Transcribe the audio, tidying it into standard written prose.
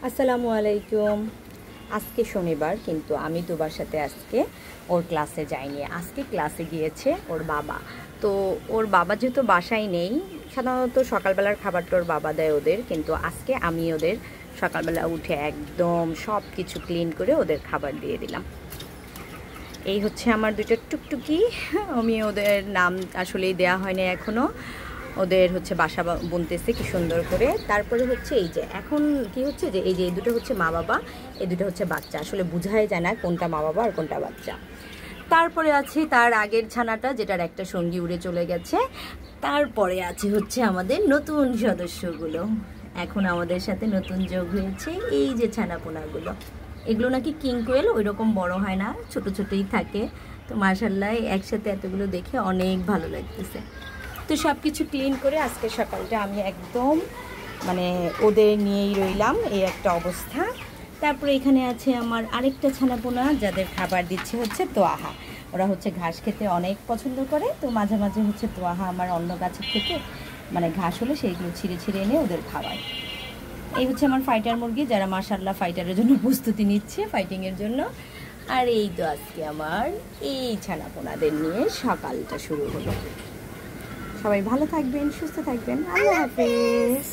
আসসালামু আলাইকুম। আজকে শনিবার, কিন্তু আমি তোবার সাথে আজকে ওর ক্লাসে যাইনি। আজকে ক্লাসে গিয়েছে ওর বাবা। তো ওর বাবা যেহেতু বাসায় নেই, সাধারণত সকালবেলার খাবারটা ওর বাবা দেয় ওদের, কিন্তু আজকে আমি ওদের সকালবেলা উঠে একদম সব কিছু ক্লিন করে ওদের খাবার দিয়ে দিলাম। এই হচ্ছে আমার দুইটা টুকটুকি। আমি ওদের নাম আসলেই দেয়া হয়নি এখনও। ওদের হচ্ছে বাসা বুনতেছে কি সুন্দর করে। তারপরে হচ্ছে এই যে এখন কি হচ্ছে, যে এই যে এই দুটো হচ্ছে মা বাবা, এই দুটো হচ্ছে বাচ্চা। আসলে বোঝাই যায় না কোনটা মা বাবা আর কোনটা বাচ্চা। তারপরে আছে তার আগের ছানাটা, যেটার একটা সঙ্গী উড়ে চলে গেছে। তারপরে আছে হচ্ছে আমাদের নতুন সদস্যগুলো। এখন আমাদের সাথে নতুন যোগ হয়েছে এই যে ছানাপোনাগুলো। এগুলো নাকি কিং কোয়েল, ওই রকম বড় হয় না, ছোট ছোটই থাকে। তো মাশাআল্লাহ একসাথে এতগুলো দেখে অনেক ভালো লাগতেছে। তো সব কিছু ক্লিন করে আজকে সকালটা আমি একদম ওদের নিয়েই রইলাম, এই একটা অবস্থা। তারপরে এখানে আছে আমার আরেকটা ছানাপোনা, যাদের খাবার দিচ্ছে হচ্ছে তোয়াহা। ওরা হচ্ছে ঘাস খেতে অনেক পছন্দ করে, তো মাঝে মাঝে হচ্ছে তোয়াহা আমার অন্য গাছের থেকে ঘাস হলে সেইগুলো ছিঁড়ে ছিঁড়ে এনে ওদের খাওয়ায়। এই হচ্ছে আমার ফাইটার মুরগি, যারা মাশাআল্লাহ ফাইটারের জন্য প্রস্তুতি নিচ্ছে, ফাইটিংয়ের জন্য। আর এই তো আজকে আমার এই ছানাপোনাদের নিয়ে সকালটা শুরু হলো। সবাই ভালো থাকবেন, সুস্থ থাকবেন। আল্লাহ হাফেজ।